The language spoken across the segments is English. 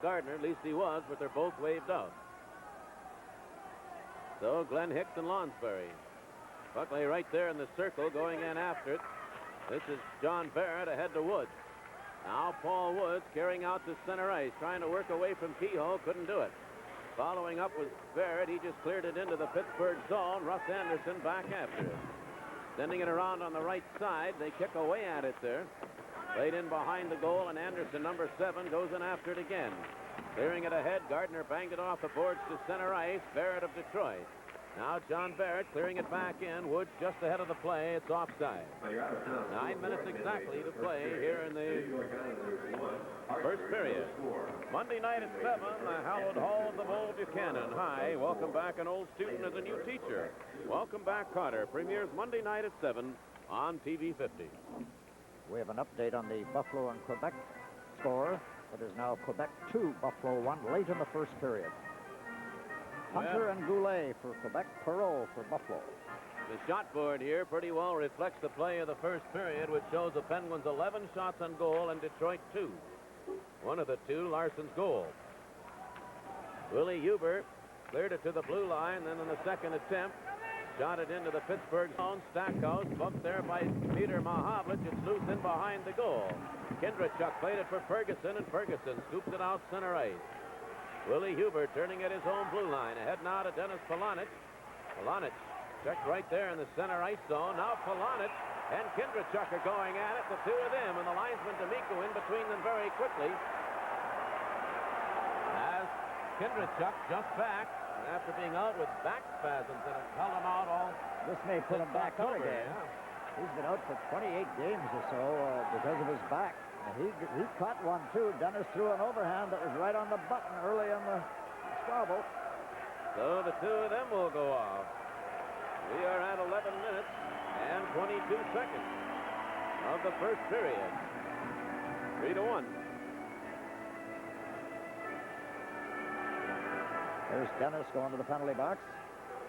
Gardner, at least he was, but they're both waved out. So Glenn Hicks and Lonsbury. Buckley right there in the circle going in after it. This is John Barrett ahead to Woods. Now Paul Woods carrying out to center ice, trying to work away from Kehoe, couldn't do it. Following up was Barrett. He just cleared it into the Pittsburgh zone. Russ Anderson back after it. Sending it around on the right side. They kick away at it there. Played in behind the goal, and Anderson, number 7, goes in after it again. Clearing it ahead, Gardner banged it off the boards to center ice. Barrett of Detroit. Now John Barrett clearing it back in. Woods just ahead of the play. It's offside. 9 minutes exactly to play here in the first period. Monday night at 7, the hallowed halls of Old Buchanan High. Welcome back an old student as a new teacher. Welcome back Carter. Premieres Monday night at 7 on TV 50. We have an update on the Buffalo and Quebec score. It is now Quebec 2, Buffalo 1, late in the first period. Hunter and Goulet for Quebec, Perreault for Buffalo. The shot board here pretty well reflects the play of the first period, which shows the Penguins 11 shots on goal and Detroit 2. One of the 2, Larson's goal. Willie Huber cleared it to the blue line, then in the second attempt, shot it into the Pittsburgh zone. Stackhouse bumped there by Peter Mahavlich. It's loose in behind the goal. Kindrachuk played it for Ferguson, and Ferguson scoops it out center ice. Willie Huber turning at his own blue line. Ahead now to Dennis Polonich. Polonich checked right there in the center ice zone. Now Polonich and Kindrachuk are going at it, the 2 of them, and the linesman D'Amico in between them very quickly. As Kindrachuk jumped back after being out with back spasms that have held him out all. This may put him back out again. Yeah. He's been out for 28 games or so because of his back. He caught one, too. Dennis threw an overhand that was right on the button early in the squabble. So the 2 of them will go off. We are at 11 minutes and 22 seconds of the first period. 3-1. There's Dennis going to the penalty box.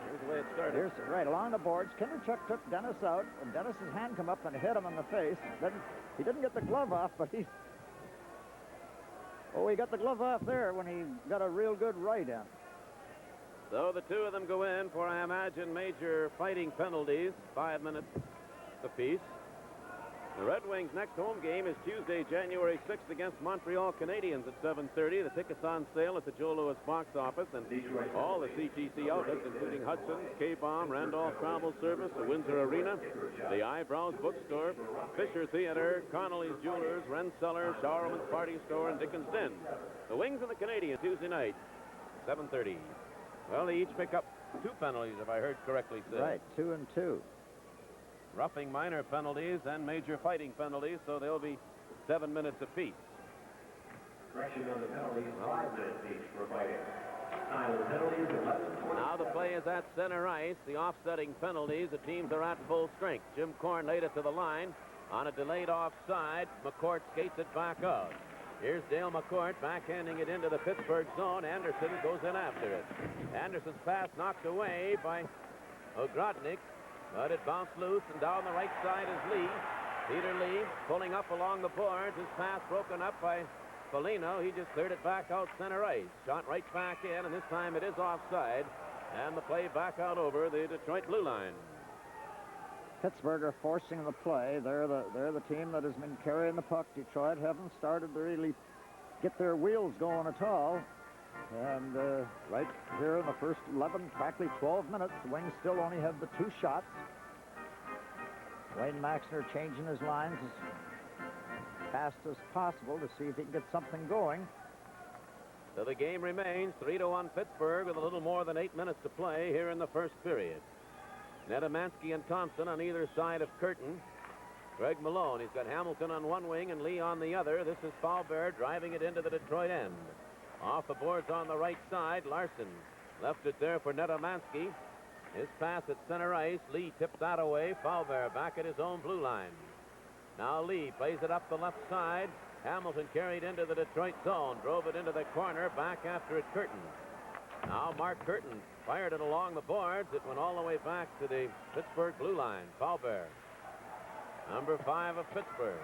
Here's the way it started. Here's right along the boards. Kindrachuk took Dennis out, and Dennis's hand come up and hit him in the face. Then he didn't get the glove off, but he got the glove off there when he got a real good right in. So the 2 of them go in for, I imagine, major fighting penalties, 5 minutes apiece. The Red Wings' next home game is Tuesday, January 6th against Montreal Canadiens at 7:30. The tickets on sale at the Joe Louis box office and all the CTC outlets, including Hudson's, K-Bomb, Randolph Travel Service, the Windsor Arena, the Eyebrows Bookstore, Fisher Theater, Connolly's Jewelers, Rensselaer, Showerman's Party Store, and Dickens Den. The Wings and the Canadiens Tuesday night, 7:30. Well, they each pick up 2 penalties, if I heard correctly said. Right, 2 and 2. Roughing minor penalties and major fighting penalties, so they'll be 7 minutes apiece. Correction on the penalties, 5 minutes each for fighting. Time of the penalties, 11:20. Now the play is at center ice. The offsetting penalties, the teams are at full strength. Jim Korn laid it to the line on a delayed offside. McCourt skates it back out. Here's Dale McCourt backhanding it into the Pittsburgh zone. Anderson goes in after it. Anderson's pass knocked away by Ogrodnik. But it bounced loose, and down the right side is Lee. Peter Lee pulling up along the boards. His pass broken up by Foligno. He just cleared it back out center ice. Shot right back in, and this time it is offside. And the play back out over the Detroit blue line. Pittsburgh are forcing the play. They're the team that has been carrying the puck. Detroit haven't started to really get their wheels going at all. And right here in the first 11, practically 12 minutes, the Wings still only have the 2 shots. Wayne Maxner changing his lines as fast as possible to see if he can get something going. So the game remains 3-1 Pittsburgh with a little more than 8 minutes to play here in the first period. Nedomansky and Thompson on either side of Curtin. Greg Malone, he's got Hamilton on one wing and Lee on the other. This is Faubert driving it into the Detroit end. Off the boards on the right side, Larson left it there for Nedomansky. His pass at center ice. Lee tipped that away. Faubert back at his own blue line. Now Lee plays it up the left side. Hamilton carried into the Detroit zone. Drove it into the corner. Back after it, Curtin. Now Mark Curtin fired it along the boards. It went all the way back to the Pittsburgh blue line. Faubert, number 5 of Pittsburgh.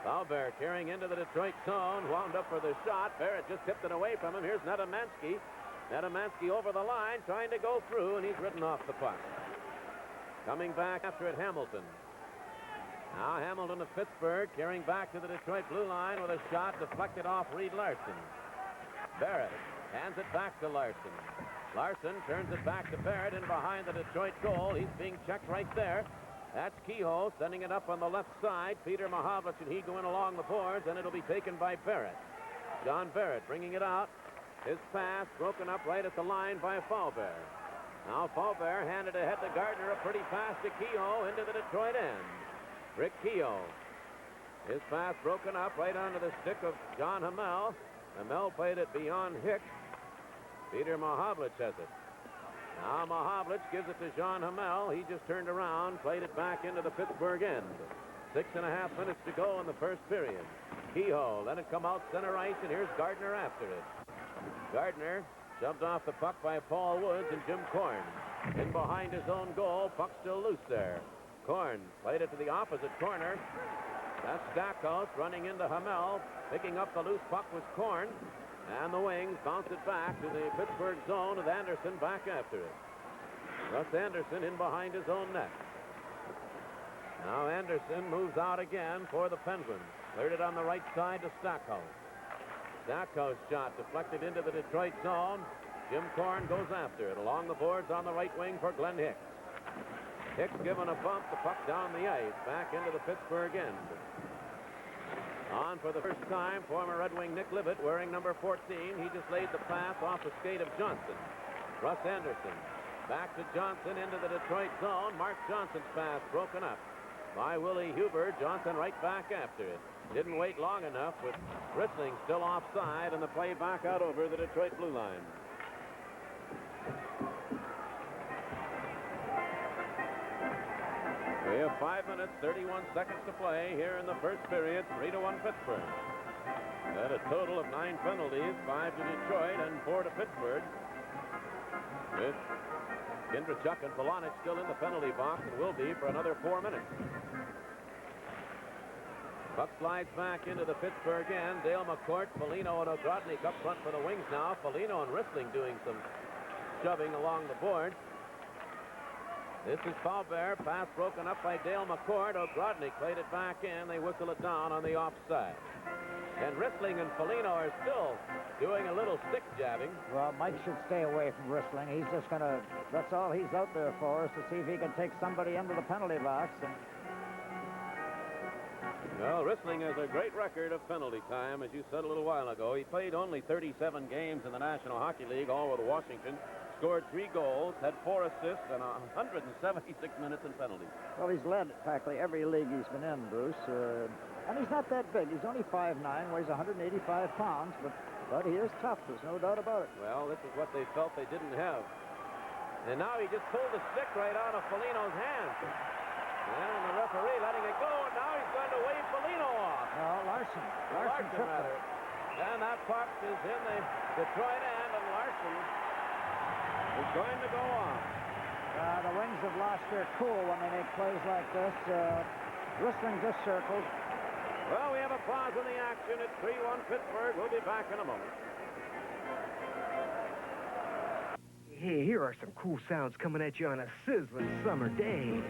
Faubert carrying into the Detroit zone, wound up for the shot. Barrett just tipped it away from him. Here's Nedemansky. Nedemansky over the line, trying to go through, and he's ridden off the puck. Coming back after it, Hamilton. Now Hamilton of Pittsburgh carrying back to the Detroit blue line with a shot deflected off Reed Larson. Barrett hands it back to Larson. Larson turns it back to Barrett in behind the Detroit goal. He's being checked right there. That's Kehoe sending it up on the left side. Peter Mahavlich and he going along the boards, and it'll be taken by Barrett. John Barrett bringing it out. His pass broken up right at the line by Faubert. Now Faubert handed ahead to Gardner. A pretty pass to Kehoe into the Detroit end. Rick Kehoe. His pass broken up right onto the stick of John Hamel. Hamel played it beyond Hicks. Peter Mahavlich has it. Now Mahavlich gives it to John Hamel. He just turned around, played it back into the Pittsburgh end. 6.5 minutes to go in the first period. Kehoe let it come out center ice, and here's Gardner after it. Gardner shoved off the puck by Paul Woods and Jim Korn. In behind his own goal, puck still loose there. Korn played it to the opposite corner. That's Stackhouse running into Hamel. Picking up the loose puck was Korn. And the Wings bounce it back to the Pittsburgh zone with Anderson back after it. Russ Anderson in behind his own net. Now Anderson moves out again for the Penguins. Cleared it on the right side to Stackhouse. Stackhouse shot deflected into the Detroit zone. Jim Korn goes after it. Along the boards on the right wing for Glenn Hicks. Hicks given a bump, the puck down the ice, back into the Pittsburgh end. On for the first time, former Red Wing Nick Livett wearing number 14. He just laid the pass off the skate of Johnson. Russ Anderson back to Johnson into the Detroit zone. Mark Johnson's pass broken up by Willie Huber. Johnson right back after it. Didn't wait long enough with Rissling still offside and the play back out over the Detroit blue line. We have 5 minutes, 31 seconds to play here in the first period. 3-1 Pittsburgh. At a total of 9 penalties, 5 to Detroit and 4 to Pittsburgh. With Kindrachuk and Polonic still in the penalty box and will be for another 4 minutes. Puck slides back into the Pittsburgh end. Dale McCourt, Foligno, and Ogrodnik up front for the Wings now. Foligno and Rissling doing some shoving along the boards. This is Faubert. Pass broken up by Dale McCourt. Ogrodnik played it back in. They whistle it down on the offside. And Rissling and Foligno are still doing a little stick jabbing. Well, Mike should stay away from Rissling. He's just going to, that's all he's out there for, is to see if he can take somebody into the penalty box. Well, Rissling has a great record of penalty time, as you said a little while ago. He played only 37 games in the National Hockey League, all with Washington. Scored 3 goals, had 4 assists, and 176 minutes in penalties. Well, he's led practically every league he's been in, Bruce. And he's not that big. He's only 5'9", weighs 185 pounds, but he is tough. There's no doubt about it. Well, this is what they felt they didn't have. And now he just pulled the stick right out of Foligno's hand. And the referee letting it go, and now he's going to wave Foligno off. No, Larson rather. And that puck is in the Detroit end, and Larson is going to go on. The Wings have lost their cool when they make plays like this. Rissling just circled. Well, we have a pause in the action. It's 3-1 Pittsburgh. We'll be back in a moment. Hey, here are some cool sounds coming at you on a sizzling summer day.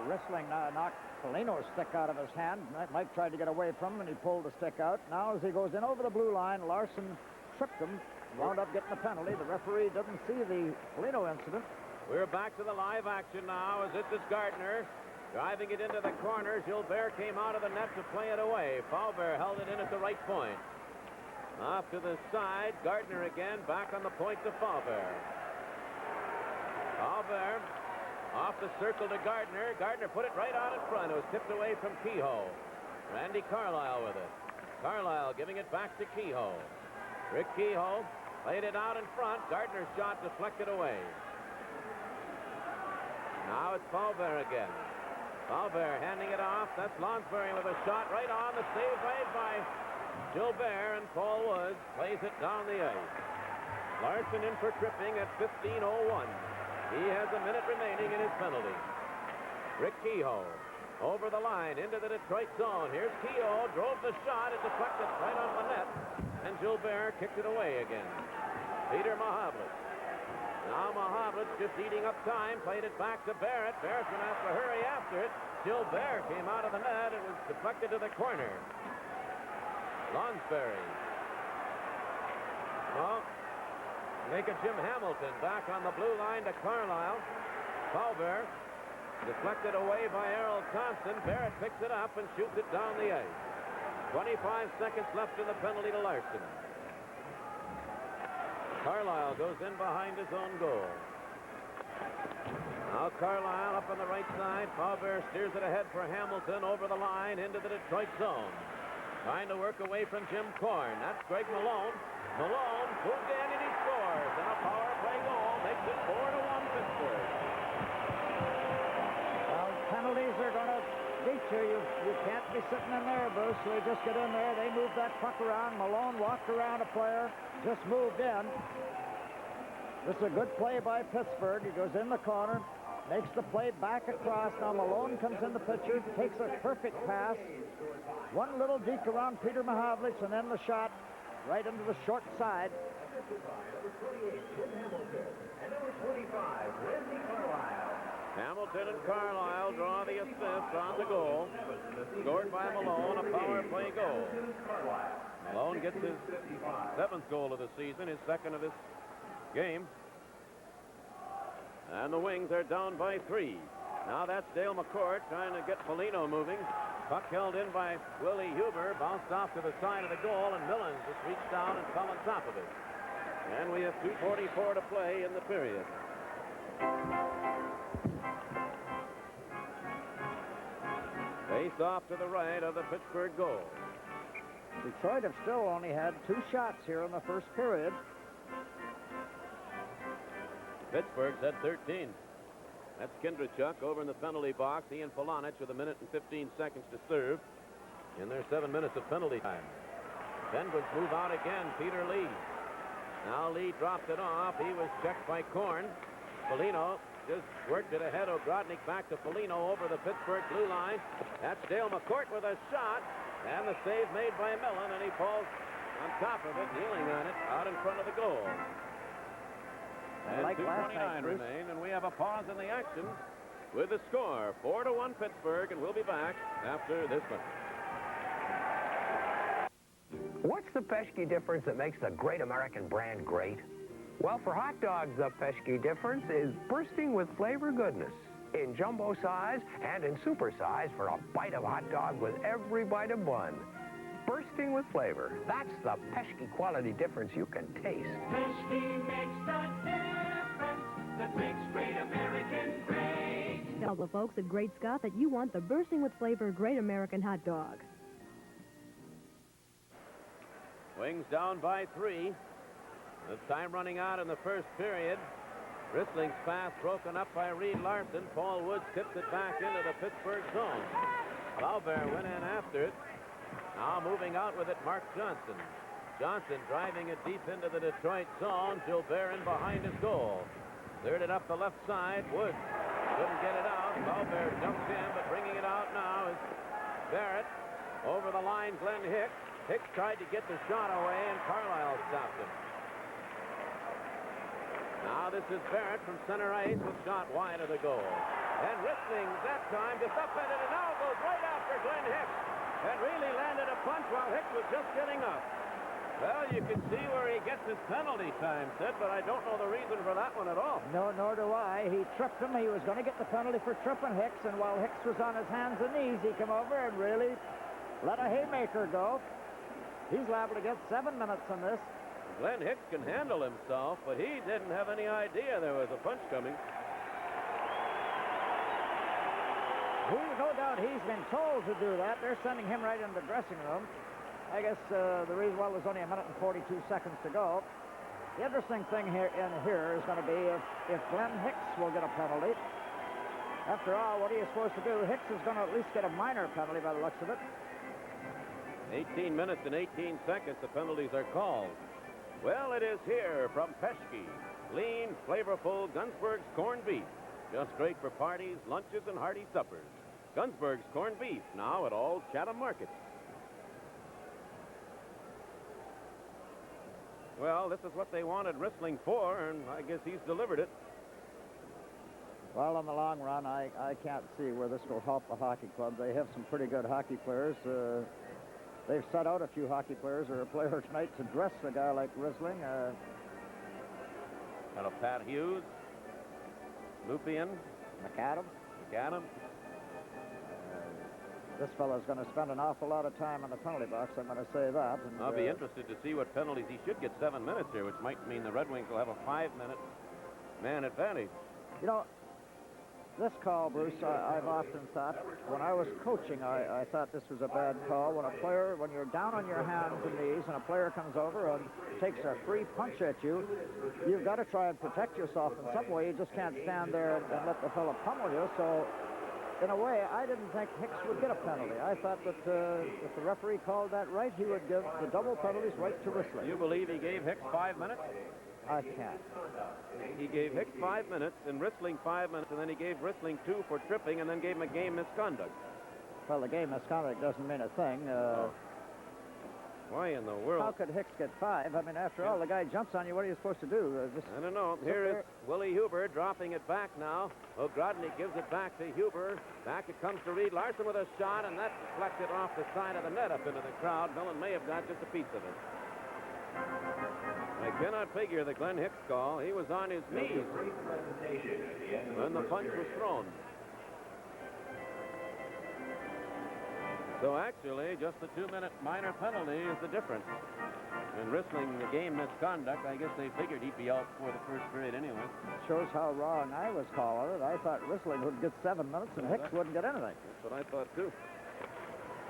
Rissling knocked Foligno's stick out of his hand. Mike tried to get away from him, and he pulled the stick out. Now, as he goes in over the blue line, Larson tripped him, wound up getting a penalty. The referee doesn't see the Foligno incident. We're back to the live action now, as this is Gardner driving it into the corner. Gilbert came out of the net to play it away. Faubert held it in at the right point. Off to the side, Gardner again, back on the point to Faubert. Faubert off the circle to Gardner. Gardner put it right out in front. It was tipped away from Kehoe. Randy Carlyle with it. Carlyle giving it back to Kehoe. Rick Kehoe played it out in front. Gardner's shot deflected away. Now it's Faubert again. Faubert handing it off. That's Lonsbury with a shot right on. The save made by Gilbert, and Paul Woods plays it down the ice. Larson in for tripping at 15:01. He has a minute remaining in his penalty. Rick Kehoe over the line into the Detroit zone. Here's Kehoe, drove the shot. It deflected right on the net, and Gilbert kicked it away again. Peter Mahavlich. Now Mahavlich just eating up time, played it back to Barrett. Barrett's going to have to hurry after it. Gilbert came out of the net. It was deflected to the corner. Lonsbury. Well, make it Jim Hamilton back on the blue line to Carlisle. Faubert deflected away by Errol Thompson. Barrett picks it up and shoots it down the ice. 25 seconds left in the penalty to Larson. Carlisle goes in behind his own goal. Now Carlisle up on the right side. Faubert steers it ahead for Hamilton over the line into the Detroit zone. Trying to work away from Jim Korn. That's Greg Malone. Malone moved in and he scores. And a power play goal makes it 4-1 Pittsburgh. Well, penalties are going to beat you. You can't be sitting in there, Bruce. So they just get in there. They move that puck around. Malone walked around a player. Just moved in. This is a good play by Pittsburgh. He goes in the corner. Makes the play back across. Now Malone comes in the picture, takes a perfect pass. One little deke around Peter Mahavlich, and then the shot right into the short side. Hamilton and Carlisle draw the assist on the goal. Scored by Malone, a power play goal. Malone gets his 7th goal of the season, his 2nd of this game. And the Wings are down by 3. Now that's Dale McCourt trying to get Foligno moving. Puck held in by Willie Huber, bounced off to the side of the goal, and Millens just reached down and fell on top of it. And we have 2:44 to play in the period. Face off to the right of the Pittsburgh goal. Detroit have still only had 2 shots here in the first period. Pittsburgh's had 13. That's Kindrachuk over in the penalty box. Ian Polonich with 1 minute and 15 seconds to serve in their 7 minutes of penalty time. Penguins move out again. Peter Lee. Now Lee dropped it off. He was checked by Korn. Foligno just worked it ahead. Ogrodnik back to Foligno over the Pittsburgh blue line. That's Dale McCourt with a shot. And the save made by Millen, and he falls on top of it, kneeling on it, out in front of the goal. And like last night, 2:29 remain, and we have a pause in the action with the score, 4-1 Pittsburgh, and we'll be back after this one. What's the Peschke difference that makes the great American brand great? Well, for hot dogs, the Peschke difference is bursting with flavor goodness. In jumbo size and in super size for a bite of hot dog with every bite of bun. Bursting with flavor. That's the Peschke quality difference you can taste. Peschke makes the difference that makes great American great. Tell the folks at Great Scott that you want the bursting with flavor Great American hot dog. Wings down by 3. The time running out in the first period. Rissling's pass broken up by Reed Larson. Paul Woods tipped it back into the Pittsburgh zone. Faubert went in after it. Now moving out with it, Mark Johnson. Johnson driving it deep into the Detroit zone. Gilbert in behind his goal. Cleared it up the left side. Woods couldn't get it out. Faubert jumps in, but bringing it out now is Barrett. Over the line, Glenn Hicks. Hicks tried to get the shot away, and Carlisle stopped him. Now this is Barrett from center ice with shot wide of the goal. And Risling that time just up at it and now goes right after Glenn Hicks. And really landed a punch while Hicks was just getting up. Well, you can see where he gets his penalty time, Sid, but I don't know the reason for that one at all. No, nor do I. He tripped him. He was going to get the penalty for tripping Hicks, and while Hicks was on his hands and knees, he came over and really let a haymaker go. He's liable to get 7 minutes on this. Glenn Hicks can handle himself, but he didn't have any idea there was a punch coming. No doubt he's been told to do that. They're sending him right into the dressing room. I guess the reason why there's only a minute and 42 seconds to go. The interesting thing here is going to be if Glenn Hicks will get a penalty. After all, what are you supposed to do? Hicks is going to at least get a minor penalty by the looks of it. 18 minutes and 18 seconds, the penalties are called. Well, it is here from Peschke. Lean, flavorful Gunsberg's corned beef. Just great for parties, lunches, and hearty suppers. Gunsberg's corned beef, now at all Chatham markets. Well, this is what they wanted Rissling for, and I guess he's delivered it. Well, in the long run, I can't see where this will help the hockey club. They have some pretty good hockey players. They've set out a few hockey players or a player tonight to dress a guy like Rissling. Got a Pat Hughes, Lupian, McAdam. This fellow's going to spend an awful lot of time in the penalty box, I'm going to say that. And, I'll be interested to see what penalties. He should get 7 minutes here, which might mean the Red Wings will have a 5-minute man advantage. You know, this call, Bruce, I've often thought, when I was coaching, I thought this was a bad call. When you're down on your hands and knees and a player comes over and takes a free punch at you, you've got to try and protect yourself in some way. You just can't stand there and let the fellow pummel you. So, in a way, I didn't think Hicks would get a penalty. I thought that if the referee called that right, he would give the double penalties right to Rissling. You believe he gave Hicks 5 minutes? I can't. He gave Hicks 5 minutes and Rissling 5 minutes, and then he gave Rissling 2 for tripping and then gave him a game misconduct. Well, the game misconduct doesn't mean a thing. Why in the world? How could Hicks get 5? I mean, after all, the guy jumps on you. What are you supposed to do? I don't know. Here is Willie Huber dropping it back now. O'Grodny gives it back to Huber. Back it comes to Reed Larson with a shot, and that's deflected off the side of the net up into the crowd. Millen may have got just a piece of it. I cannot figure the Glenn Hicks call. He was on his knees when the punch was thrown. So actually, just the 2-minute minor penalty is the difference. And Rissling, the game misconduct, I guess they figured he'd be out for the first period anyway. Shows how wrong I was calling it. I thought Rissling would get 7 minutes and Hicks wouldn't get anything. That's what I thought, too.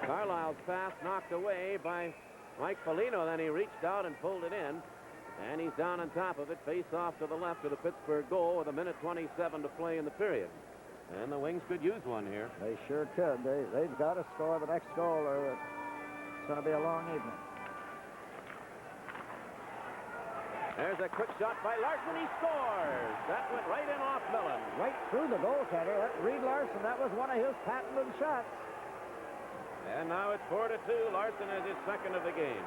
Carlisle's pass knocked away by Mike Foligno. Then he reached out and pulled it in. And he's down on top of it, face off to the left of the Pittsburgh goal with 1:27 to play in the period. And the Wings could use one here. They sure could. They've got to score the next goal or it's going to be a long evening. There's a quick shot by Larson. He scores. That went right in off Millen. Right through the goaltender. That Reed Larson, that was one of his patented shots. And now it's 4-2. Larson has his second of the game.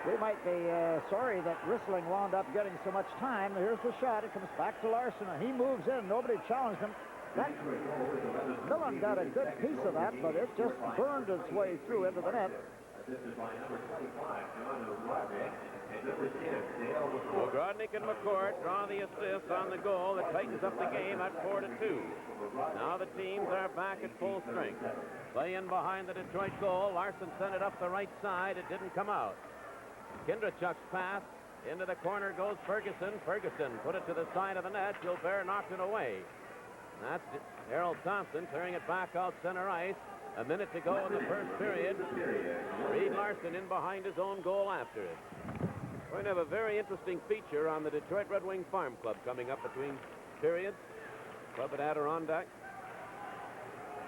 We might be sorry that Rissling wound up getting so much time. Here's the shot. It comes back to Larson, and he moves in. Nobody challenged him. Millen got a good piece of that, but it just burned its way through into the net. O'Grodny and McCourt draw the assist on the goal that tightens up the game at 4-2. Now the teams are back at full strength. Play in behind the Detroit goal. Larson sent it up the right side. It didn't come out. Kindrachuk's pass. Into the corner goes Ferguson. Ferguson put it to the side of the net. Gilbert knocked it away. That's Harold Thompson clearing it back out center ice. A minute to go in the first period. Reed Larson in behind his own goal after it. We're going to have a very interesting feature on the Detroit Red Wing Farm Club coming up between periods. Club at Adirondack.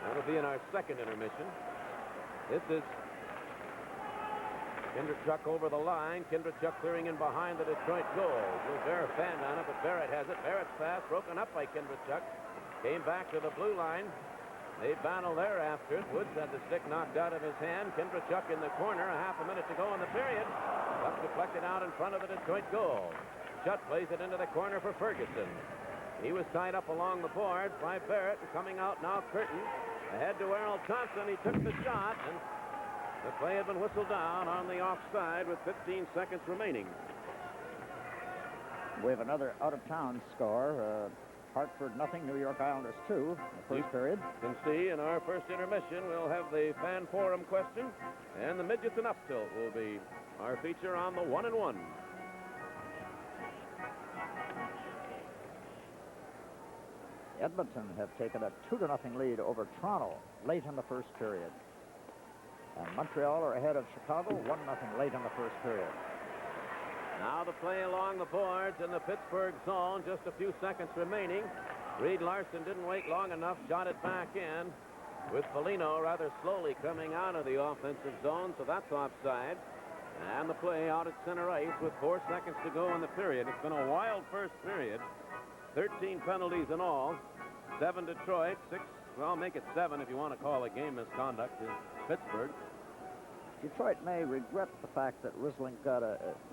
That'll be in our second intermission. This is Kindrachuk over the line. Kindrachuk clearing in behind the Detroit goal. Gilbert fanned on it, but Barrett has it. Barrett's pass broken up by Kindrachuk. Came back to the blue line. They battle there after it. Woods had the stick knocked out of his hand. Kindrachuk in the corner. A half a minute to go in the period. Puck deflected out in front of the Detroit goal. Schutt plays it into the corner for Ferguson. He was tied up along the boards by Barrett. Coming out now, Curtin. Ahead to Errol Thompson. He took the shot, and the play had been whistled down on the offside with 15 seconds remaining. We have another out-of-town score. Hartford nothing, New York Islanders 2 in the first period. You can see in our first intermission we'll have the fan forum question, and the midgets and up tilt will be our feature on the 1-and-1. Edmonton have taken a 2-0 lead over Toronto late in the first period. And Montreal are ahead of Chicago, 1-0 late in the first period. Now the play along the boards in the Pittsburgh zone, just a few seconds remaining. Reed Larson didn't wait long enough, shot it back in, with Foligno rather slowly coming out of the offensive zone, so that's offside. And the play out at center ice with 4 seconds to go in the period. It's been a wild first period. 13 penalties in all. 7 Detroit, 6, well, make it 7 if you want to call a game misconduct in Pittsburgh. Detroit may regret the fact that Risling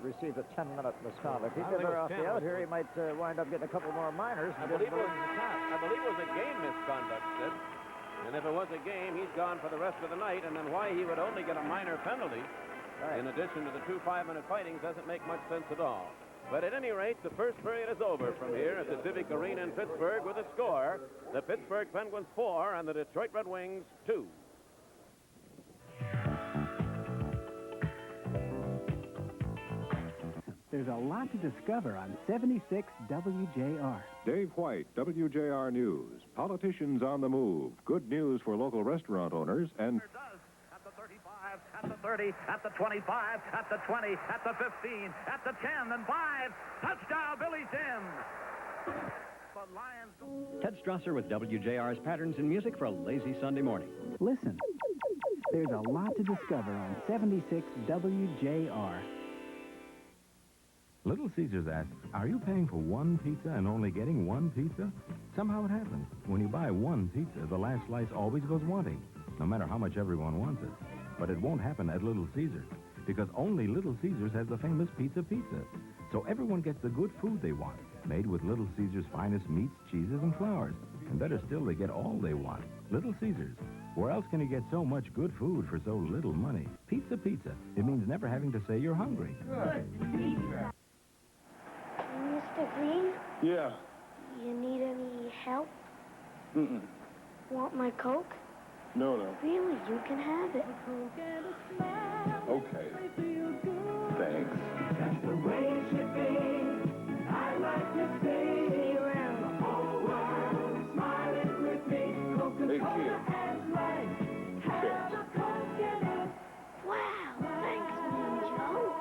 received a 10-minute misconduct. He I did think her it off was the 10. out here. He might wind up getting a couple more minors. I believe it was a game misconduct, Sid. And if it was a game, he's gone for the rest of the night. And then why he would only get a minor penalty, in addition to the 2 5-minute fightings, doesn't make much sense at all. But at any rate, the first period is over from here at the Civic Arena in Pittsburgh with a score: the Pittsburgh Penguins 4 and the Detroit Red Wings 2. There's a lot to discover on 76 WJR. Dave White, WJR News. Politicians on the move. Good news for local restaurant owners and... At the 35, at the 30, at the 25, at the 20, at the 15, at the 10, and 5. Touchdown, Billy Sims. The Lions... Ted Strasser with WJR's Patterns in Music for a lazy Sunday morning. Listen, there's a lot to discover on 76 WJR. Little Caesars asks, are you paying for one pizza and only getting one pizza? Somehow it happens. When you buy one pizza, the last slice always goes wanting, no matter how much everyone wants it. But it won't happen at Little Caesars, because only Little Caesars has the famous pizza. So everyone gets the good food they want, made with Little Caesars' finest meats, cheeses, and flours. And better still, they get all they want. Little Caesars. Where else can you get so much good food for so little money? Pizza. It means never having to say you're hungry. Mr. Green? Yeah. You need any help? Mm-mm. Want my Coke? No. Really, you can have it. Okay. Thanks. That's the way it should be. I like to stay. See you around. The whole world is smiling with me. Coca-Cola has life. Have a Coke in it. Wow, thanks, Mean Joe.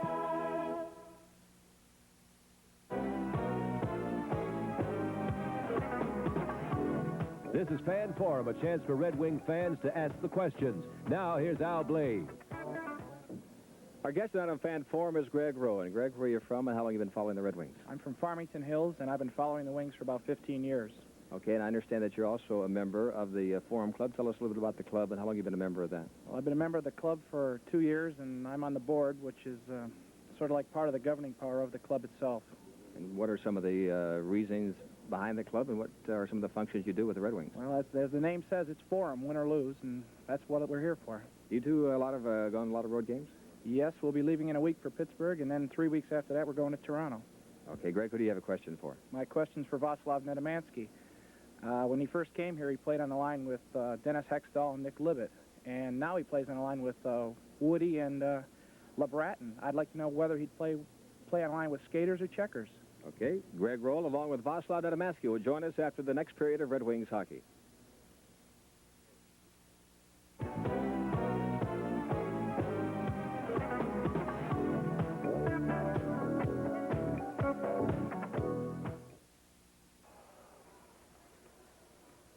This is Fan Forum, a chance for Red Wing fans to ask the questions. Now, here's Al Blade. Our guest tonight on Fan Forum is Greg Rowan. Greg, where are you from and how long have you been following the Red Wings? I'm from Farmington Hills, and I've been following the Wings for about 15 years. Okay, and I understand that you're also a member of the Forum Club. Tell us a little bit about the club and how long you've been a member of that. Well, I've been a member of the club for 2 years, and I'm on the board, which is sort of like part of the governing power of the club itself. And what are some of the reasons behind the club, and what are some of the functions you do with the Red Wings? Well, as the name says, it's Forum, win or lose, and that's what we're here for. You do go on a lot of road games? Yes, we'll be leaving in a week for Pittsburgh, and then 3 weeks after that, we're going to Toronto. Okay, Greg, who do you have a question for? My question's for Václav Nedemansky. When he first came here, he played on the line with Dennis Hextall and Nick Libet, and now he plays on the line with Woody and LeBratton. I'd like to know whether he'd play on a line with skaters or checkers. Okay, Greg Roll, along with Václav Nedemansky, will join us after the next period of Red Wings hockey.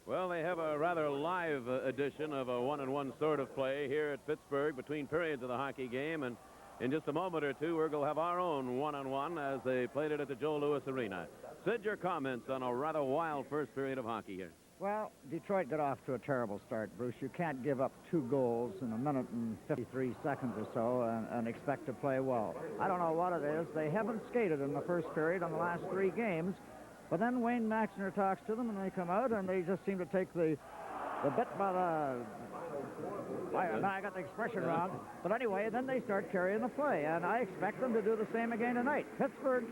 Well, they have a rather live edition of a one-on-one sort of play here at Pittsburgh between periods of the hockey game, and in just a moment or two, we're going to have our own one-on-one as they played it at the Joe Louis Arena. Sid, your comments on a rather wild first period of hockey here. Well, Detroit got off to a terrible start, Bruce. You can't give up 2 goals in a minute and 53 seconds or so and expect to play well. I don't know what it is. They haven't skated in the first period on the last 3 games, but then Wayne Maxner talks to them, and they come out, and they just seem to take the bit by the... I got the expression wrong. But anyway, then they start carrying the play, and I expect them to do the same again tonight. Pittsburgh,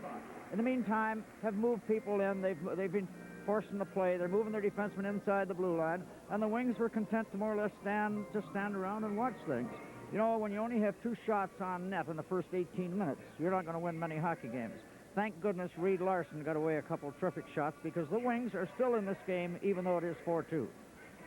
in the meantime, have moved people in. They've been forcing the play. They're moving their defensemen inside the blue line, and the Wings were content to more or less just stand around and watch things. You know, when you only have 2 shots on net in the first 18 minutes, you're not going to win many hockey games. Thank goodness Reed Larson got away a couple of terrific shots, because the Wings are still in this game, even though it is 4-2.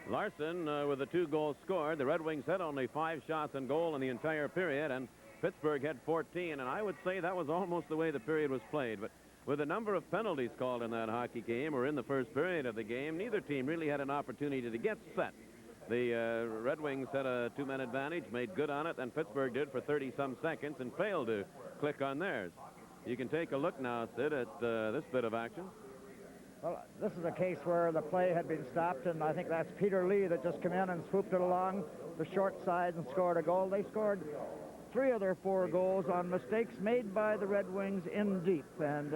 Larson with the 2 goals scored. The Red Wings had only 5 shots on goal in the entire period, and Pittsburgh had 14, and I would say that was almost the way the period was played. But with a number of penalties called in that hockey game or in the first period of the game, neither team really had an opportunity to get set. The Red Wings had a 2-man advantage, made good on it, and Pittsburgh did for 30-some seconds and failed to click on theirs. You can take a look now, Sid, at this bit of action. Well, this is a case where the play had been stopped, and I think that's Peter Lee that just came in and swooped it along the short side and scored a goal. They scored 3 of their 4 goals on mistakes made by the Red Wings in deep, and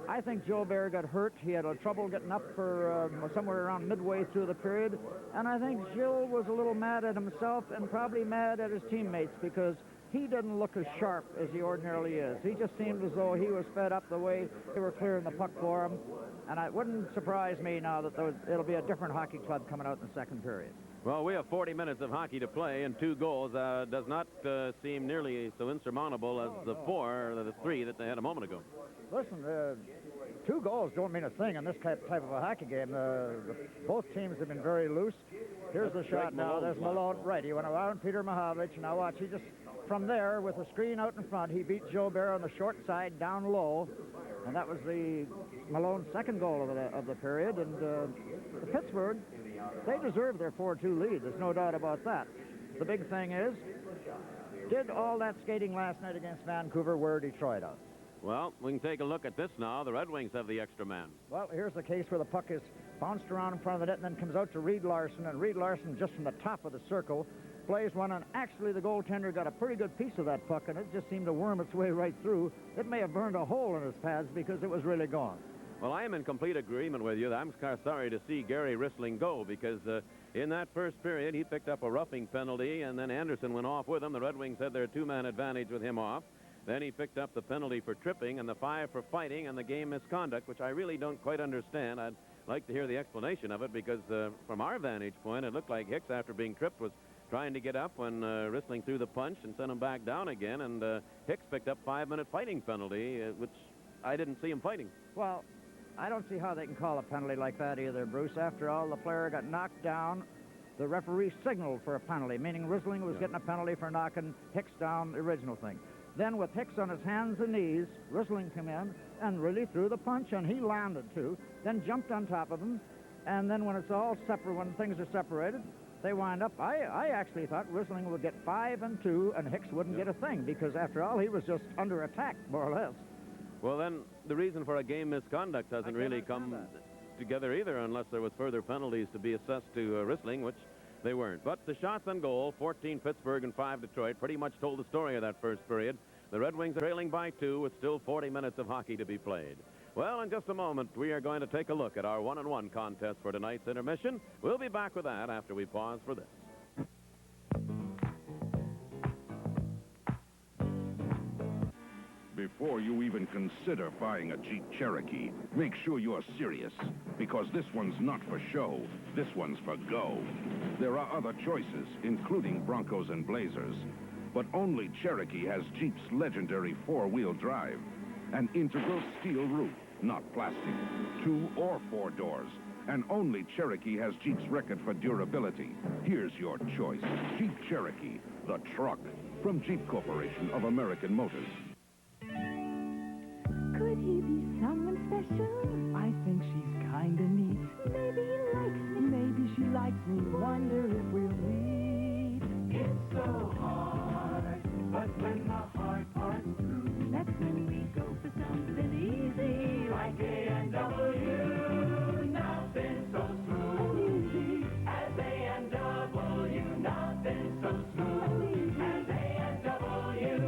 I think Joe Bear got hurt. He had trouble getting up for somewhere around midway through the period, and I think Jill was a little mad at himself and probably mad at his teammates because he didn't look as sharp as he ordinarily is. He just seemed as though he was fed up the way they were clearing the puck for him, and it wouldn't surprise me now that it'll be a different hockey club coming out in the second period. Well, we have 40 minutes of hockey to play, and 2 goals does not seem nearly so insurmountable as the 4 or the 3 that they had a moment ago. Listen, 2 goals don't mean a thing in this type of a hockey game. Both teams have been very loose. Here's the shot now. There's Malone. Right, he went around Peter Mahavich. Now watch, he just, from there, with the screen out in front, he beat Joe Bear on the short side down low. And that was the Malone's second goal of the period. And the Pittsburgh, they deserve their 4-2 lead. There's no doubt about that. The big thing is, did all that skating last night against Vancouver wear Detroit out? Well, we can take a look at this now. The Red Wings have the extra man. Well, here's the case where the puck is bounced around in front of the net and then comes out to Reed Larson. And Reed Larson, just from the top of the circle, plays one. And actually, the goaltender got a pretty good piece of that puck, and it just seemed to worm its way right through. It may have burned a hole in his pads because it was really gone. Well, I am in complete agreement with you. I'm sorry to see Gary Rissling go because in that first period, he picked up a roughing penalty, and then Anderson went off with him. The Red Wings had their 2-man advantage with him off. Then he picked up the penalty for tripping and the 5 for fighting and the game misconduct, which I really don't quite understand. I'd like to hear the explanation of it because from our vantage point, it looked like Hicks, after being tripped, was trying to get up when Rissling threw the punch and sent him back down again. And Hicks picked up 5-minute fighting penalty, which I didn't see him fighting. Well, I don't see how they can call a penalty like that either, Bruce. After all, the player got knocked down. The referee signaled for a penalty, meaning Rissling was getting a penalty for knocking Hicks down, the original thing. Then with Hicks on his hands and knees, Rissling came in and really threw the punch, and he landed too, then jumped on top of him, and then when it's all separate, when things are separated, they wind up. I actually thought Rissling would get 5 and 2, and Hicks wouldn't get a thing, because after all, he was just under attack, more or less. Well, then, the reason for a game misconduct doesn't really come together either, unless there was further penalties to be assessed to Rissling, which they weren't. But the shots on goal, 14 Pittsburgh and 5 Detroit, pretty much told the story of that first period. The Red Wings are trailing by 2 with still 40 minutes of hockey to be played. Well, in just a moment, we are going to take a look at our 1-on-1 contest for tonight's intermission. We'll be back with that after we pause for this. Before you even consider buying a Jeep Cherokee, make sure you're serious, because this one's not for show. This one's for go. There are other choices, including Broncos and Blazers, but only Cherokee has Jeep's legendary 4-wheel drive. An integral steel roof, not plastic, 2 or 4 doors, and only Cherokee has Jeep's record for durability. Here's your choice. Jeep Cherokee, the truck, from Jeep Corporation of American Motors. Could he be someone special? I think she's kinda neat. Maybe he likes me. Maybe she likes me. Wonder if we'll meet. It's so hard, but when the hard part's through, that's when we go for something easy, like A&W. Nothing so smooth and easy as A&W. Nothing so smooth as A&W.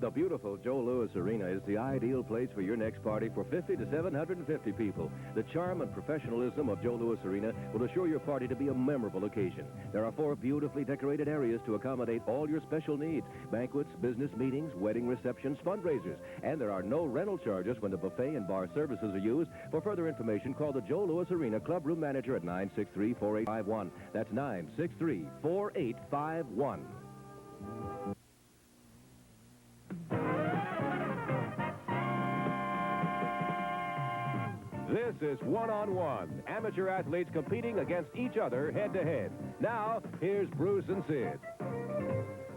The beautiful Joe Louis Arena is the ideal place for your next party for 50 to 750 people. The charm and professionalism of Joe Louis Arena will assure your party to be a memorable occasion. There are 4 beautifully decorated areas to accommodate all your special needs: banquets, business meetings, wedding receptions, fundraisers. And there are no rental charges when the buffet and bar services are used. For further information, call the Joe Louis Arena Club Room Manager at 963-4851. That's 963-4851. This is one-on-one. Amateur athletes competing against each other head-to-head. Now, here's Bruce and Sid.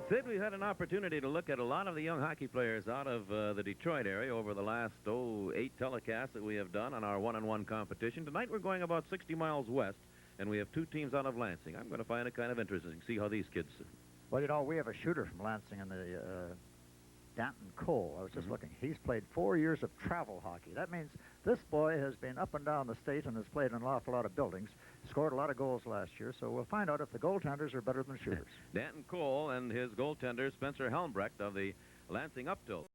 Sid, we've had an opportunity to look at a lot of the young hockey players out of the Detroit area over the last, 8 telecasts that we have done on our one-on-one competition. Tonight we're going about 60 miles west, and we have 2 teams out of Lansing. I'm going to find it kind of interesting to see how these kids... Well, you know, we have a shooter from Lansing in the Danton Cole. I was just looking. He's played 4 years of travel hockey. That means this boy has been up and down the state and has played in an awful lot of buildings, scored a lot of goals last year, so we'll find out if the goaltenders are better than shooters. Danton Cole and his goaltender, Spencer Helmbrecht of the Lansing Uptilt.